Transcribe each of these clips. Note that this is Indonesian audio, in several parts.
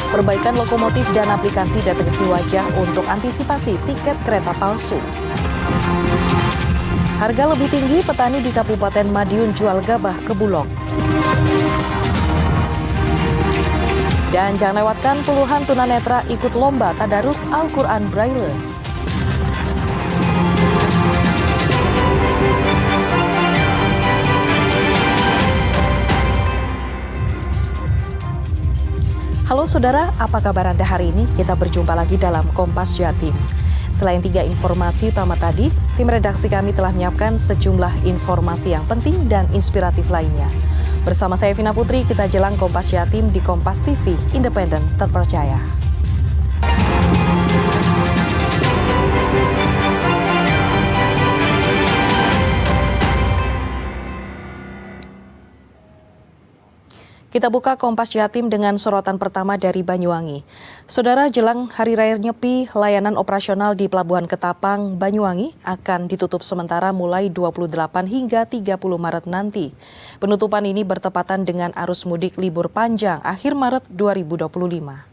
Perbaikan lokomotif dan aplikasi deteksi wajah untuk antisipasi tiket kereta palsu. Harga lebih tinggi, petani di Kabupaten Madiun jual gabah ke Bulog. Dan jangan lewatkan puluhan tunanetra ikut lomba tadarus Al-Quran Braille. Halo saudara, apa kabar Anda hari ini? Kita berjumpa lagi dalam Kompas Jatim. Selain 3 informasi utama tadi, tim redaksi kami telah menyiapkan sejumlah informasi yang penting dan inspiratif lainnya. Bersama saya Vina Putri, kita jelang Kompas Jatim di Kompas TV, independen terpercaya. Kita buka Kompas Jatim dengan sorotan pertama dari Banyuwangi. Saudara, jelang Hari Raya Nyepi, layanan operasional di Pelabuhan Ketapang, Banyuwangi akan ditutup sementara mulai 28 hingga 30 Maret nanti. Penutupan ini bertepatan dengan arus mudik libur panjang akhir Maret 2025.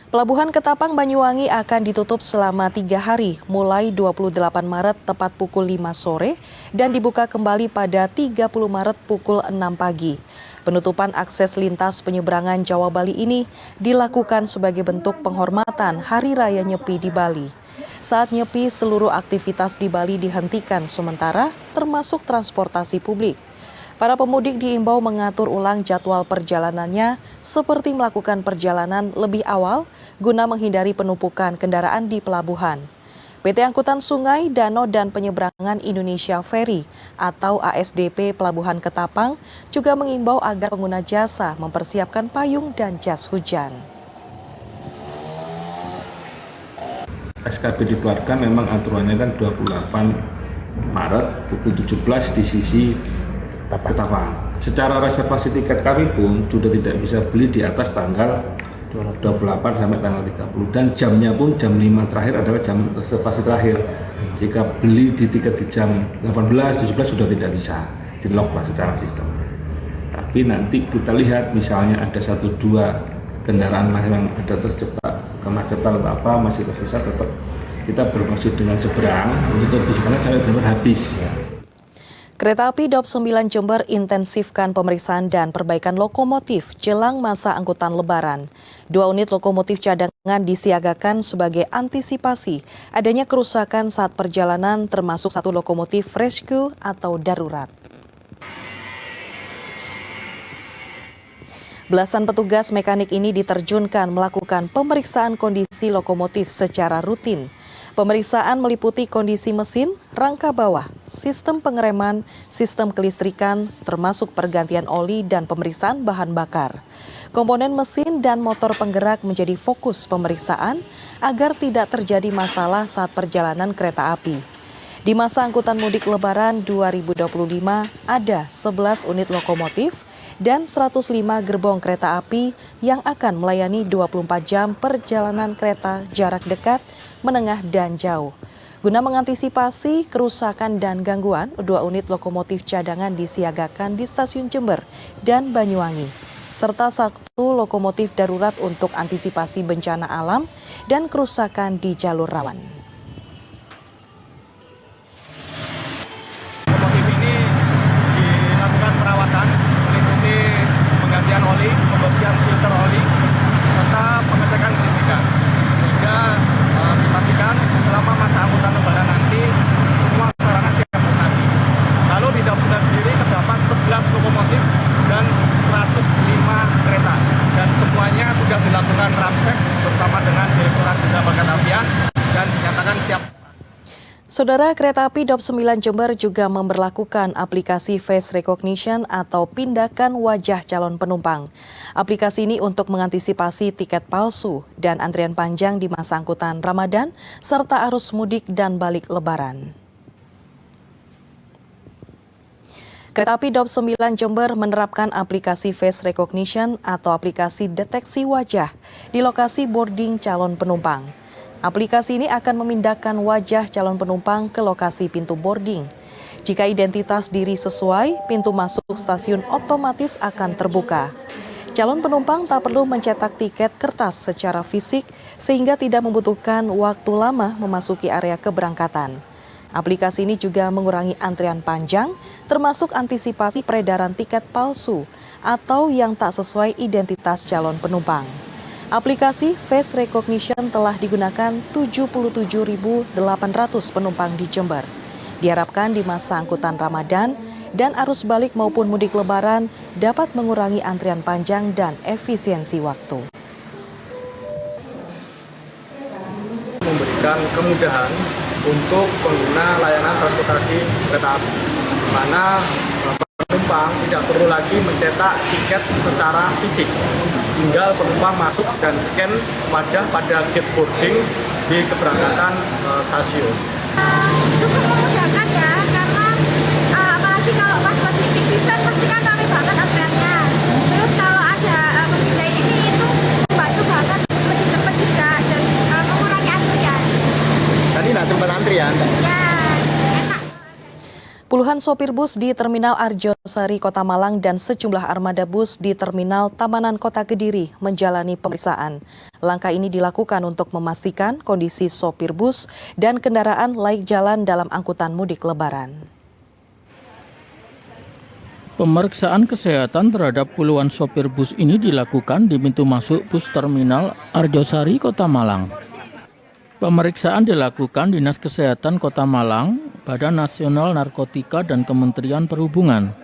Pelabuhan Ketapang Banyuwangi akan ditutup selama 3 hari, mulai 28 Maret tepat pukul 5 sore dan dibuka kembali pada 30 Maret pukul 6 pagi. Penutupan akses lintas penyeberangan Jawa Bali ini dilakukan sebagai bentuk penghormatan Hari Raya Nyepi di Bali. Saat Nyepi, seluruh aktivitas di Bali dihentikan sementara, termasuk transportasi publik. Para pemudik diimbau mengatur ulang jadwal perjalanannya seperti melakukan perjalanan lebih awal guna menghindari penumpukan kendaraan di pelabuhan. PT Angkutan Sungai, Danau dan Penyeberangan Indonesia Ferry atau ASDP Pelabuhan Ketapang juga mengimbau agar pengguna jasa mempersiapkan payung dan jas hujan. SKP dikeluarkan memang aturannya kan 28 Maret pukul 17 di sisi Ketapang. Secara reservasi tiket kami pun sudah tidak bisa beli di atas tanggal 28 sampai tanggal 30 dan jamnya pun jam 5 terakhir adalah jam reservasi terakhir. Jika beli di tiket di jam 18, 17 sudah tidak bisa di-lock lah secara sistem. Tapi nanti kita lihat misalnya ada 1-2 kendaraan yang ada terjebak kemacetan atau apa masih tersisa, tetap kita berkoordinasi dengan seberang untuk bisa sampai benar habis. Kereta api Daup 9 Jember intensifkan pemeriksaan dan perbaikan lokomotif jelang masa angkutan Lebaran. 2 unit lokomotif cadangan disiagakan sebagai antisipasi adanya kerusakan saat perjalanan, termasuk 1 lokomotif rescue atau darurat. Belasan petugas mekanik ini diterjunkan melakukan pemeriksaan kondisi lokomotif secara rutin. Pemeriksaan meliputi kondisi mesin, rangka bawah, sistem pengereman, sistem kelistrikan, termasuk pergantian oli dan pemeriksaan bahan bakar. Komponen mesin dan motor penggerak menjadi fokus pemeriksaan agar tidak terjadi masalah saat perjalanan kereta api. Di masa angkutan mudik Lebaran 2025 ada 11 unit lokomotif dan 105 gerbong kereta api yang akan melayani 24 jam perjalanan kereta jarak dekat, menengah, dan jauh. Guna mengantisipasi kerusakan dan gangguan, 2 unit lokomotif cadangan disiagakan di stasiun Jember dan Banyuwangi, serta 1 lokomotif darurat untuk antisipasi bencana alam dan kerusakan di jalur rawan. Lokomotif ini dilakukan perawatan meliputi penggantian oli, pembersihan filter oli, serta pengecekan kelistrikan. Sehingga dipastikan selama masa angkutan Lebaran nanti semua sarana siap operasi. Lalu di Daup 9 sendiri terdapat 11 lokomotif dan 105 kereta, dan semuanya sudah dilakukan ramcek bersama dengan Direktorat Jenderal Perkereta dan dinyatakan siap. Saudara, kereta api Daup 9 Jember juga memberlakukan aplikasi face recognition atau pindakan wajah calon penumpang. Aplikasi ini untuk mengantisipasi tiket palsu dan antrian panjang di masa angkutan Ramadan serta arus mudik dan balik Lebaran. Kereta api Daup 9 Jember menerapkan aplikasi face recognition atau aplikasi deteksi wajah di lokasi boarding calon penumpang. Aplikasi ini akan memindahkan wajah calon penumpang ke lokasi pintu boarding. Jika identitas diri sesuai, pintu masuk stasiun otomatis akan terbuka. Calon penumpang tak perlu mencetak tiket kertas secara fisik sehingga tidak membutuhkan waktu lama memasuki area keberangkatan. Aplikasi ini juga mengurangi antrian panjang, termasuk antisipasi peredaran tiket palsu atau yang tak sesuai identitas calon penumpang. Aplikasi Face Recognition telah digunakan 77.800 penumpang di Jember. Diharapkan di masa angkutan Ramadan dan arus balik maupun mudik lebaran dapat mengurangi antrian panjang dan efisiensi waktu. Memberikan kemudahan untuk pengguna layanan transportasi kereta api, di mana penumpang tidak perlu lagi mencetak tiket secara fisik. Tinggal penumpang masuk dan scan wajah pada gate boarding di keberangkatan stasiun. Cukup memudahkan ya, karena apalagi kalau pas lagi peak season pasti kan rame banget antriannya. Terus kalau ada pemindai ini itu membantu banget, lebih cepat juga dan mengurangi antrian. Tadi nggak sempat antrian? Ya, enak. Puluhan sopir bus di Terminal Arjosari, Kota Malang dan sejumlah armada bus di Terminal Tamanan Kota Kediri menjalani pemeriksaan. Langkah ini dilakukan untuk memastikan kondisi sopir bus dan kendaraan layak jalan dalam angkutan mudik lebaran. Pemeriksaan kesehatan terhadap puluhan sopir bus ini dilakukan di pintu masuk bus Terminal Arjosari, Kota Malang. Pemeriksaan dilakukan Dinas Kesehatan Kota Malang, Badan Nasional Narkotika dan Kementerian Perhubungan.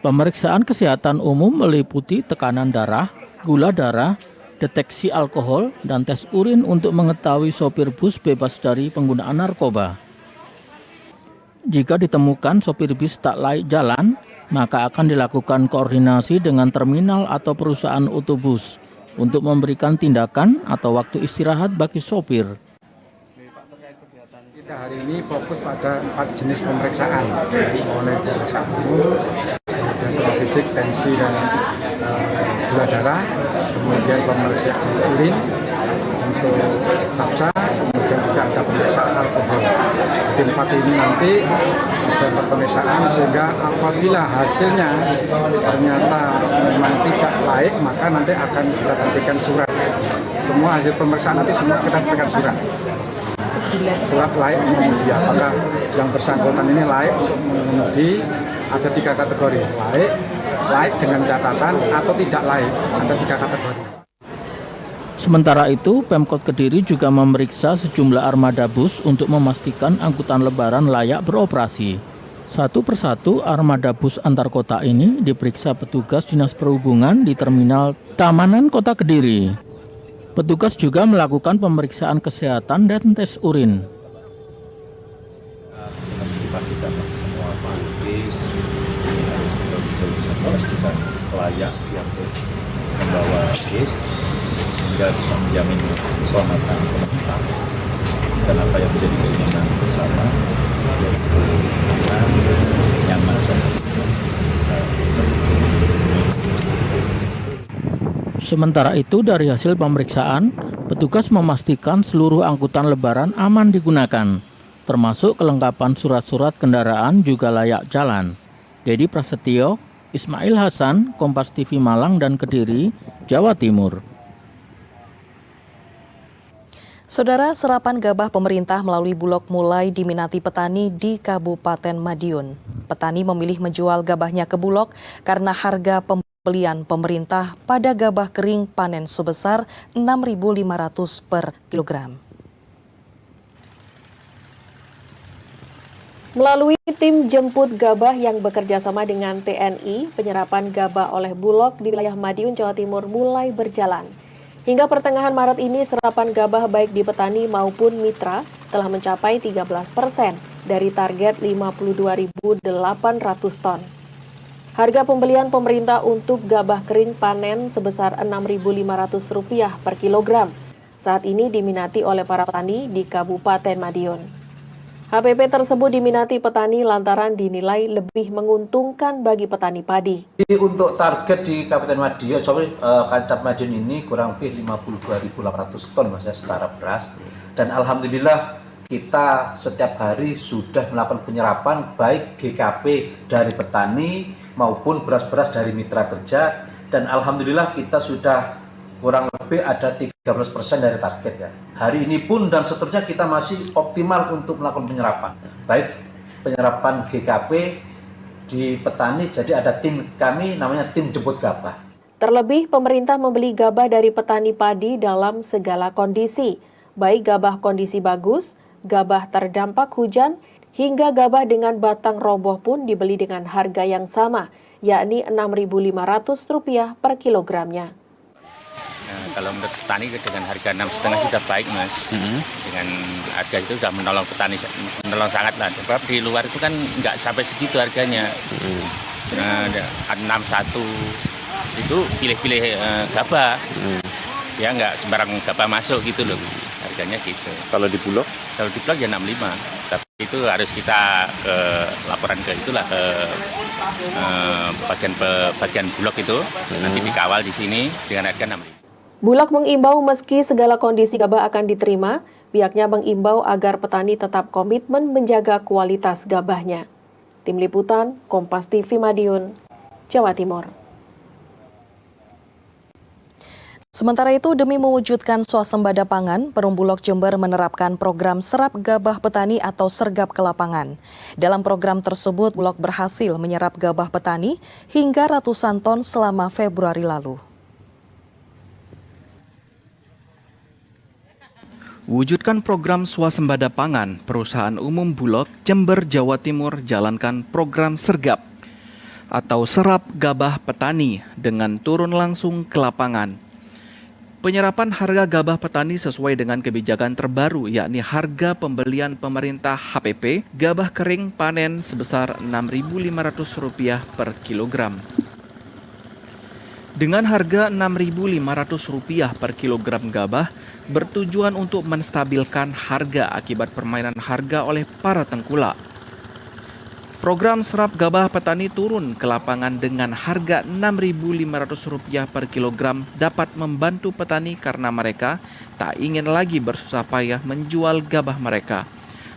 Pemeriksaan kesehatan umum meliputi tekanan darah, gula darah, deteksi alkohol, dan tes urin untuk mengetahui sopir bus bebas dari penggunaan narkoba. Jika ditemukan sopir bus tak layak jalan, maka akan dilakukan koordinasi dengan terminal atau perusahaan otobus untuk memberikan tindakan atau waktu istirahat bagi sopir. Kita hari ini fokus pada 4 jenis pemeriksaan, mulai pemeriksaan umum, kemudian fisik, tensi dan gula darah, kemudian pemeriksaan urin untuk nafsa, kemudian juga ada pemeriksaan alkohol. Di 4 ini nanti ada pemeriksaan sehingga apabila hasilnya ternyata memang tidak layak, maka nanti akan kita berikan surat. Semua hasil pemeriksaan nanti semua kita berikan surat. Surat layak mengemudi, apakah yang bersangkutan ini layak untuk mengemudi. Ada 3 kategori, layak dengan catatan atau tidak layak, ada 3 kategori. Sementara itu, Pemkot Kediri juga memeriksa sejumlah armada bus untuk memastikan angkutan lebaran layak beroperasi. Satu persatu armada bus antar kota ini diperiksa petugas Dinas Perhubungan di Terminal Tamanan Kota Kediri. Petugas juga melakukan pemeriksaan kesehatan dan tes urin. Harus dipastikan semua bis harus betul-betul bisa memastikan layak yang membawa bis hingga bisa menjamin keselamatan penumpang dan apa yang menjadi keinginan bersama, yaitu aman, nyaman, Sementara itu, dari hasil pemeriksaan, petugas memastikan seluruh angkutan lebaran aman digunakan, termasuk kelengkapan surat-surat kendaraan juga layak jalan. Dedi Prasetyo, Ismail Hasan, Kompas TV Malang dan Kediri, Jawa Timur. Saudara, serapan gabah pemerintah melalui Bulog mulai diminati petani di Kabupaten Madiun. Petani memilih menjual gabahnya ke Bulog karena harga pembelian pemerintah pada gabah kering panen sebesar Rp6.500 per kilogram. Melalui tim jemput gabah yang bekerja sama dengan TNI, penyerapan gabah oleh Bulog di wilayah Madiun, Jawa Timur mulai berjalan. Hingga pertengahan Maret ini, serapan gabah baik di petani maupun mitra telah mencapai 13% dari target 52.800 ton. Harga pembelian pemerintah untuk gabah kering panen sebesar Rp6.500 per kilogram. Saat ini diminati oleh para petani di Kabupaten Madiun. HPP tersebut diminati petani lantaran dinilai lebih menguntungkan bagi petani padi. Untuk target di Kabupaten Madiun, Kancap Madiun ini kurang lebih 52.800 ton Mas ya, setara beras. Dan alhamdulillah kita setiap hari sudah melakukan penyerapan baik GKP dari petani maupun beras-beras dari mitra kerja dan alhamdulillah kita sudah kurang lebih ada 13% dari target ya. Hari ini pun dan seterusnya kita masih optimal untuk melakukan penyerapan. Baik penyerapan GKP di petani, jadi ada tim kami namanya tim jemput gabah. Terlebih, pemerintah membeli gabah dari petani padi dalam segala kondisi, baik gabah kondisi bagus, gabah terdampak hujan, hingga gabah dengan batang roboh pun dibeli dengan harga yang sama, yakni Rp6.500 per kilogramnya. Nah, kalau menurut petani dengan harga 6,5 sudah baik, Mas. Dengan harga itu sudah menolong petani, menolong sangat lah. Sebab di luar itu kan nggak sampai segitu harganya. 61 itu pilih-pilih gabah. Ya nggak sembarang gabah masuk gitu loh. Harganya gitu. Kalau di Bulog? Kalau di Bulog ya 65. Tapi itu harus kita laporan ke itulah ke bagian Bulog itu. Nanti dikawal di sini dengan harga 65. Bulog mengimbau meski segala kondisi gabah akan diterima, pihaknya mengimbau agar petani tetap komitmen menjaga kualitas gabahnya. Tim Liputan, Kompas TV Madiun, Jawa Timur. Sementara itu, demi mewujudkan swasembada pangan, Perum Bulog Jember menerapkan program serap gabah petani atau sergap ke lapangan. Dalam program tersebut, Bulog berhasil menyerap gabah petani hingga ratusan ton selama Februari lalu. Wujudkan program swasembada pangan, Perusahaan Umum Bulog Jember, Jawa Timur jalankan program sergap atau serap gabah petani dengan turun langsung ke lapangan. Penyerapan harga gabah petani sesuai dengan kebijakan terbaru, yakni harga pembelian pemerintah HPP gabah kering panen sebesar Rp6.500 per kilogram. Dengan harga Rp6.500 per kilogram gabah, bertujuan untuk menstabilkan harga akibat permainan harga oleh para tengkulak. Program serap gabah petani turun ke lapangan dengan harga Rp6.500 per kilogram dapat membantu petani karena mereka tak ingin lagi bersusah payah menjual gabah mereka.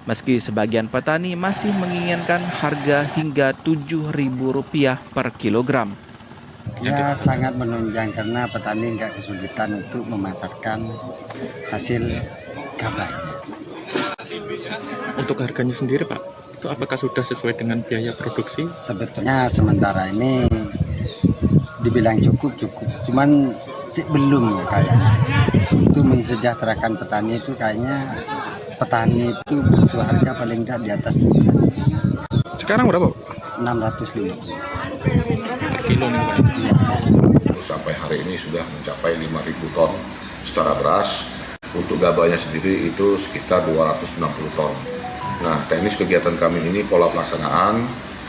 Meski sebagian petani masih menginginkan harga hingga Rp7.000 per kilogram. Ya sangat menunjang karena petani nggak kesulitan untuk memasarkan hasil gabahnya. Untuk harganya sendiri Pak, itu apakah sudah sesuai dengan biaya produksi? Sebetulnya sementara ini dibilang cukup, cuman belum kayaknya. Untuk mensejahterakan petani itu kayaknya petani itu butuh harga paling tidak di atas 700. Sekarang berapa? 650. Per kilo nih Pak? Iya. Sampai hari ini sudah mencapai 5.000 ton secara beras. Untuk gabahnya sendiri itu sekitar 260 ton. Nah, teknis kegiatan kami ini pola pelaksanaan,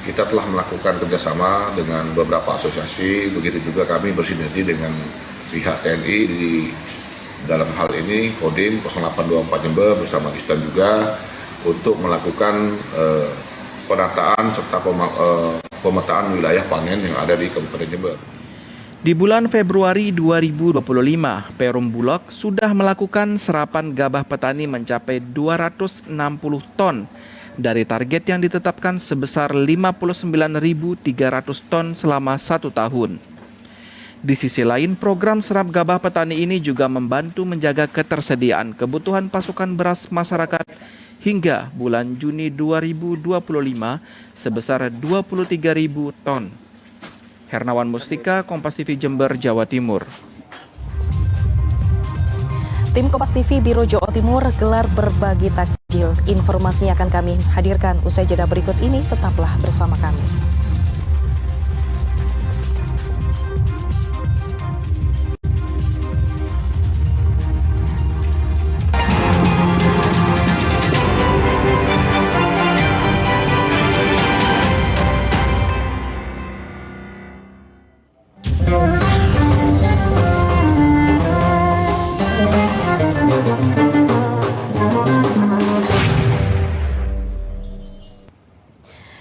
kita telah melakukan kerjasama dengan beberapa asosiasi, begitu juga kami bersinergi dengan pihak TNI di dalam hal ini Kodim 0824 Jember bersama Distan juga untuk melakukan penataan serta pemetaan wilayah panen yang ada di Kabupaten Jember. Di bulan Februari 2025, Perum Bulog sudah melakukan serapan gabah petani mencapai 260 ton dari target yang ditetapkan sebesar 59.300 ton selama 1 tahun. Di sisi lain, program serap gabah petani ini juga membantu menjaga ketersediaan kebutuhan pasokan beras masyarakat hingga bulan Juni 2025 sebesar 23.000 ton. Hernawan Mustika, Kompas TV Jember, Jawa Timur. Tim Kompas TV Biro Jawa Timur gelar berbagi takjil. Informasinya akan kami hadirkan usai jeda berikut ini. Tetaplah bersama kami.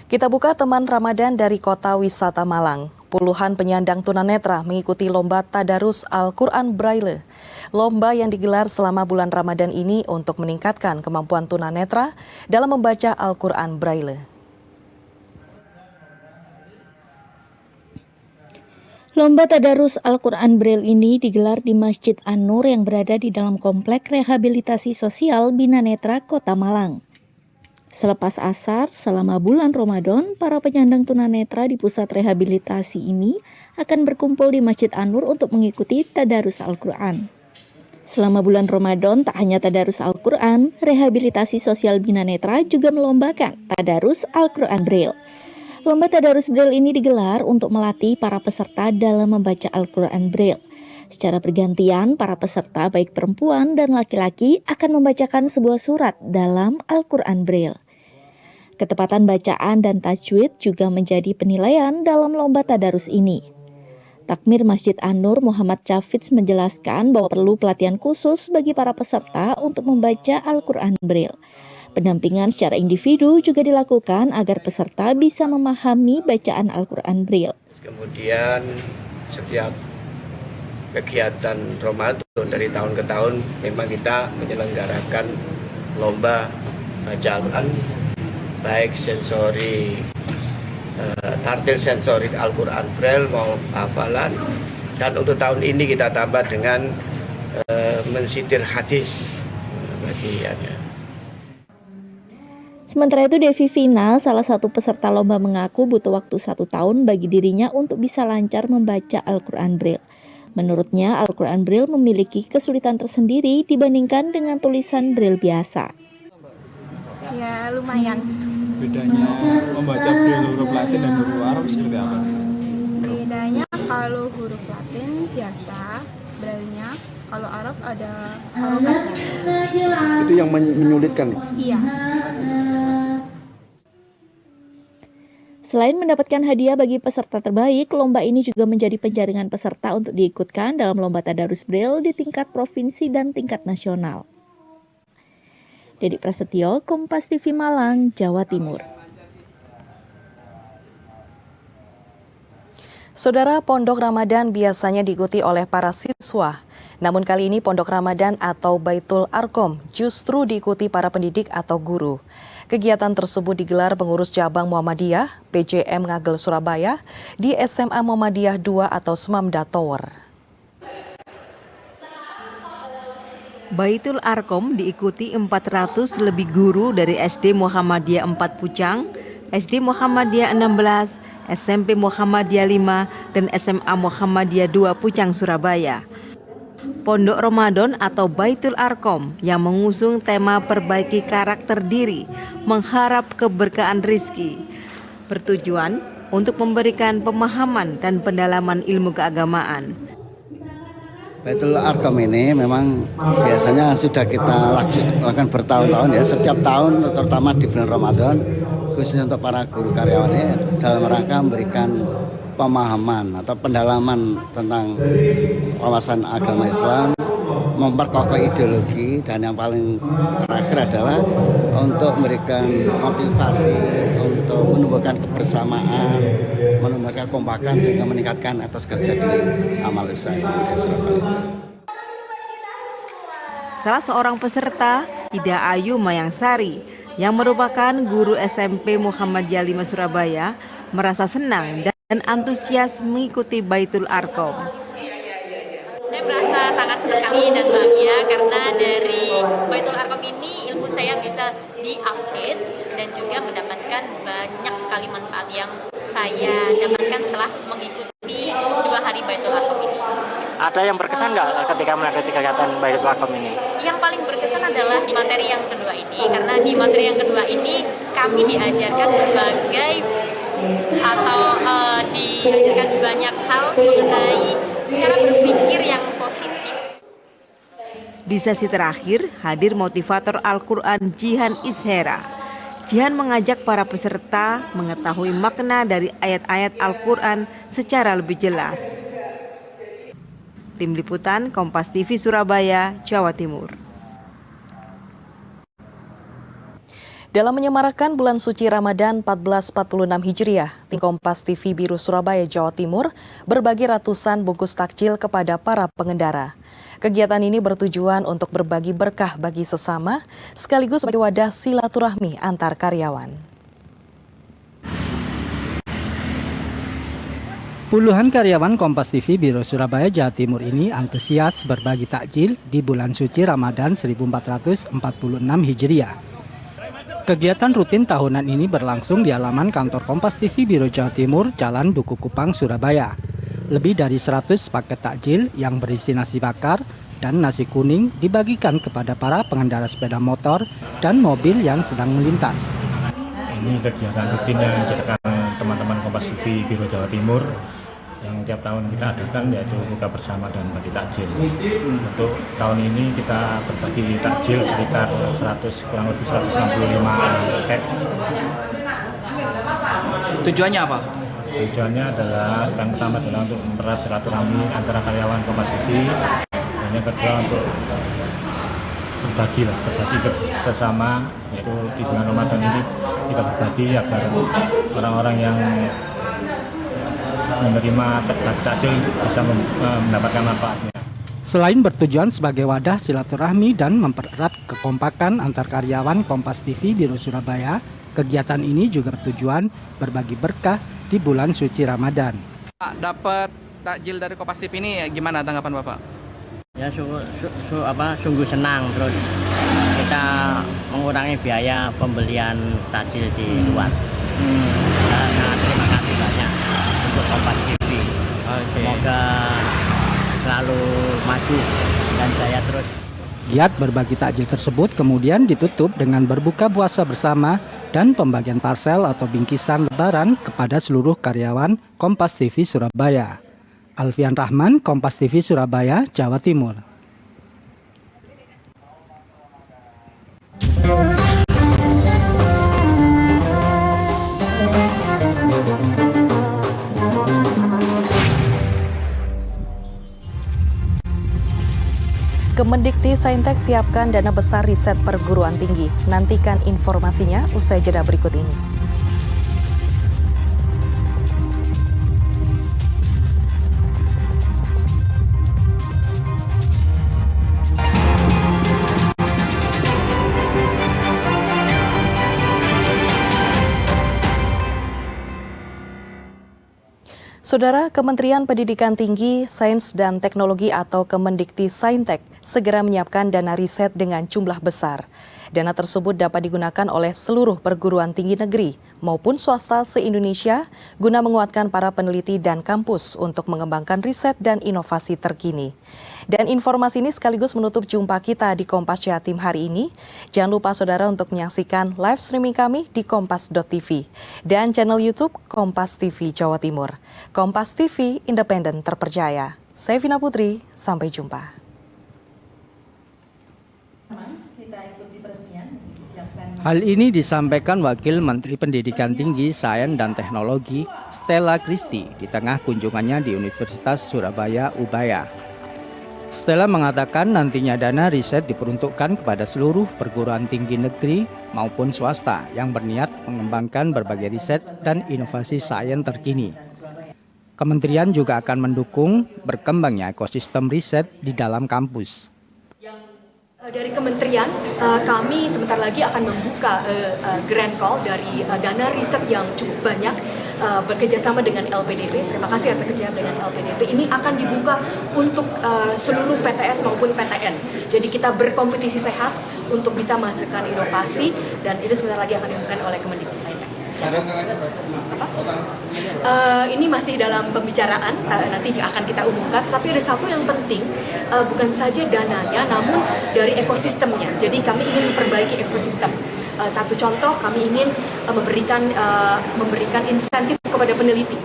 Kita buka teman Ramadan dari Kota Wisata Malang. Puluhan penyandang tunanetra mengikuti lomba Tadarus Al-Quran Braille. Lomba yang digelar selama bulan Ramadan ini untuk meningkatkan kemampuan tunanetra dalam membaca Al-Quran Braille. Lomba Tadarus Al-Quran Braille ini digelar di Masjid An-Nur yang berada di dalam Komplek Rehabilitasi Sosial Bina Netra, Kota Malang. Selepas asar, selama bulan Ramadan, para penyandang tunanetra di pusat rehabilitasi ini akan berkumpul di Masjid An-Nur untuk mengikuti Tadarus Al-Quran. Selama bulan Ramadan, tak hanya Tadarus Al-Quran, Rehabilitasi Sosial Bina Netra juga melombakan Tadarus Al-Quran Braille. Lomba Tadarus Braille ini digelar untuk melatih para peserta dalam membaca Al-Quran Braille. Secara bergantian, para peserta baik perempuan dan laki-laki akan membacakan sebuah surat dalam Al-Quran Braille. Ketepatan bacaan dan tajwid juga menjadi penilaian dalam lomba Tadarus ini. Takmir Masjid An-Nur Muhammad Cafidz menjelaskan bahwa perlu pelatihan khusus bagi para peserta untuk membaca Al-Quran Braille. Pendampingan secara individu juga dilakukan agar peserta bisa memahami bacaan Al-Quran Braille. Kemudian setiap kegiatan Ramadan dari tahun ke tahun memang kita menyelenggarakan lomba baca Al-Quran, baik sensori, tartil sensorik Al-Quran Braille mau hafalan, dan untuk tahun ini kita tambah dengan mensitir hadis bagiannya. Sementara itu Devi Vina, salah satu peserta lomba, mengaku butuh waktu 1 tahun bagi dirinya untuk bisa lancar membaca Al-Quran Braille. Menurutnya Al-Quran Braille memiliki kesulitan tersendiri dibandingkan dengan tulisan Braille biasa. Ya lumayan. Bedanya membaca Braille huruf Latin dan huruf Arab seperti apa? Bedanya kalau huruf Latin biasa, Braille-nya, kalau Arab ada harokatnya. Itu yang menyulitkan? Iya. Selain mendapatkan hadiah bagi peserta terbaik, lomba ini juga menjadi penjaringan peserta untuk diikutkan dalam lomba Tadarus Braille di tingkat provinsi dan tingkat nasional. Dedi Prasetyo, Kompas TV Malang, Jawa Timur. Saudara, Pondok Ramadan biasanya diikuti oleh para siswa. Namun kali ini Pondok Ramadan atau Baitul Arqam justru diikuti para pendidik atau guru. Kegiatan tersebut digelar pengurus cabang Muhammadiyah PJM Ngagel Surabaya di SMA Muhammadiyah 2 atau Semamda Tower. Baitul Arqam diikuti 400 lebih guru dari SD Muhammadiyah 4 Pucang, SD Muhammadiyah 16, SMP Muhammadiyah 5, dan SMA Muhammadiyah 2 Pucang Surabaya. Pondok Ramadan atau Baitul Arqam yang mengusung tema perbaiki karakter diri, mengharap keberkahan rizki, bertujuan untuk memberikan pemahaman dan pendalaman ilmu keagamaan. Baitul Arqam ini memang biasanya sudah kita lakukan bertahun-tahun ya, setiap tahun terutama di bulan Ramadan, khususnya untuk para guru karyawan ini dalam rangka memberikan pemahaman atau pendalaman tentang wawasan agama Islam, memperkokoh ideologi, dan yang paling terakhir adalah untuk memberikan motivasi untuk menumbuhkan kebersamaan, menumbuhkan kekompakan sehingga meningkatkan etos kerja di amal usaha Muhammadiyah Surabaya. Salah seorang peserta, Ida Ayu Mayangsari, yang merupakan guru SMP Muhammadiyah 5 Surabaya, merasa senang dan antusias mengikuti Baitul Arqam. Saya merasa sangat senang sekali dan bahagia karena dari Baitul Arqam ini ilmu saya bisa di-update dan juga mendapatkan banyak sekali manfaat yang saya dapatkan setelah mengikuti 2 hari Baitul Arqam ini. Ada yang berkesan nggak ketika mengikuti kegiatan Baitul Arqam ini? Yang paling berkesan adalah di materi yang kedua ini, karena di materi yang kedua ini kami diajarkan berbagai diajarkan banyak hal mengenai cara berpikir yang positif. Di sesi terakhir, hadir motivator Al-Quran Jihan Ishera. Jihan mengajak para peserta mengetahui makna dari ayat-ayat Al-Quran secara lebih jelas. Tim Liputan Kompas TV Surabaya, Jawa Timur. Dalam menyemarakan bulan suci Ramadan 1446 Hijriah, tim Kompas TV Biru Surabaya, Jawa Timur berbagi ratusan bungkus takjil kepada para pengendara. Kegiatan ini bertujuan untuk berbagi berkah bagi sesama, sekaligus sebagai wadah silaturahmi antar karyawan. Puluhan karyawan Kompas TV Biro Surabaya, Jawa Timur ini antusias berbagi takjil di bulan suci Ramadan 1446 Hijriah. Kegiatan rutin tahunan ini berlangsung di halaman kantor Kompas TV Biro Jawa Timur, Jalan Duku Kupang, Surabaya. Lebih dari 100 paket takjil yang berisi nasi bakar dan nasi kuning dibagikan kepada para pengendara sepeda motor dan mobil yang sedang melintas. Ini kegiatan rutin yang diadakan teman-teman Kompas TV Biro Jawa Timur yang tiap tahun kita adakan, yaitu buka bersama dan bagi takjil. Untuk tahun ini kita berbagi takjil sekitar kurang lebih 165 packs. Tujuannya apa? Tujuannya adalah yang pertama adalah untuk mempererat silaturahmi antara karyawan Kompas TV, dan yang kedua untuk berbagi sesama, yaitu di bulan Ramadan ini kita berbagi agar orang-orang yang menerima takjil bisa mendapatkan manfaatnya. Selain bertujuan sebagai wadah silaturahmi dan mempererat kekompakan antar karyawan Kompas TV Biro Surabaya, kegiatan ini juga bertujuan berbagi berkah di bulan suci Ramadan. Pak, dapat takjil dari Kompas TV ini gimana tanggapan Bapak? Ya sungguh senang, terus kita mengurangi biaya pembelian takjil di luar. Sangat terima kasih banyak untuk Kompas TV. Semoga selalu maju dan jaya terus. Giat berbagi takjil tersebut kemudian ditutup dengan berbuka puasa bersama dan pembagian parsel atau bingkisan lebaran kepada seluruh karyawan Kompas TV Surabaya. Alfian Rahman, Kompas TV Surabaya, Jawa Timur. Kemendikti-Saintek siapkan dana besar riset perguruan tinggi. Nantikan informasinya usai jeda berikut ini. Saudara, Kementerian Pendidikan Tinggi, Sains dan Teknologi atau Kemendikti-Saintek segera menyiapkan dana riset dengan jumlah besar. Dana tersebut dapat digunakan oleh seluruh perguruan tinggi negeri maupun swasta se-Indonesia guna menguatkan para peneliti dan kampus untuk mengembangkan riset dan inovasi terkini. Dan informasi ini sekaligus menutup jumpa kita di Kompas Jatim hari ini. Jangan lupa saudara untuk menyaksikan live streaming kami di kompas.tv dan channel YouTube Kompas TV Jawa Timur. Kompas TV, independen terpercaya. Saya Vina Putri, sampai jumpa. Hal ini disampaikan Wakil Menteri Pendidikan Tinggi, Sains dan Teknologi Stella Christy di tengah kunjungannya di Universitas Surabaya Ubaya. Stella mengatakan nantinya dana riset diperuntukkan kepada seluruh perguruan tinggi negeri maupun swasta yang berniat mengembangkan berbagai riset dan inovasi sains terkini. Kementerian juga akan mendukung berkembangnya ekosistem riset di dalam kampus. Dari kementerian, kami sebentar lagi akan membuka grant call dari dana riset yang cukup banyak bekerjasama dengan LPDP. Terima kasih atas kerja dengan LPDP. Ini akan dibuka untuk seluruh PTS maupun PTN. Jadi kita berkompetisi sehat untuk bisa menghasilkan inovasi dan itu sebentar lagi akan diumumkan oleh Kemendikti-Saintek. Ini masih dalam pembicaraan, nanti akan kita umumkan. Tapi ada satu yang penting, bukan saja dananya, namun dari ekosistemnya. Jadi kami ingin memperbaiki ekosistem. Satu contoh, kami ingin memberikan insentif kepada peneliti.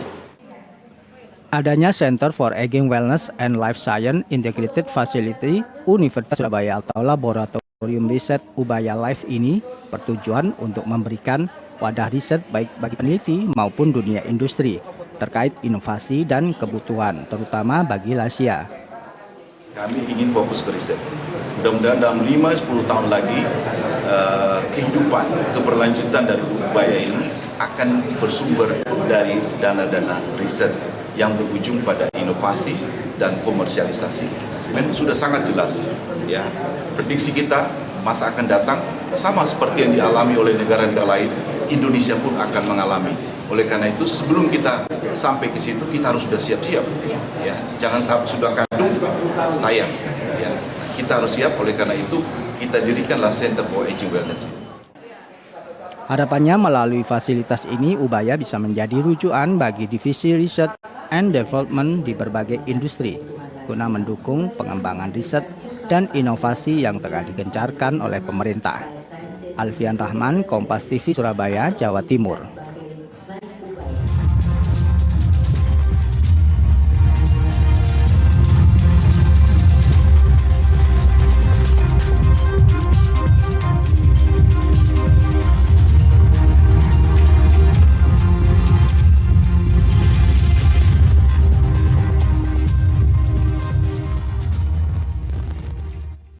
Adanya Center for Aging Wellness and Life Science Integrated Facility Universitas Surabaya atau Laboratorium Riset Ubaya Life ini bertujuan untuk memberikan wadah riset baik bagi peneliti maupun dunia industri terkait inovasi dan kebutuhan, terutama bagi lansia. Kami ingin fokus ke riset. Mudah-mudahan dalam 5-10 tahun lagi kehidupan, keberlanjutan dari Ubaya ini akan bersumber dari dana-dana riset yang berujung pada inovasi dan komersialisasi. Memang sudah sangat jelas, ya. Prediksi kita masa akan datang sama seperti yang dialami oleh negara-negara lain, Indonesia pun akan mengalami Oleh karena itu sebelum kita sampai ke situ kita harus sudah siap-siap. Ya, jangan sudah kadung sayang. Ya, kita harus siap. Oleh karena itu kita dirikanlah Center for Aging Wellness. Harapannya melalui fasilitas ini Ubaya bisa menjadi rujukan bagi divisi Research and Development di berbagai industri guna mendukung pengembangan riset dan inovasi yang tengah digencarkan oleh pemerintah. Alfian Rahman, Kompas TV, Surabaya, Jawa Timur.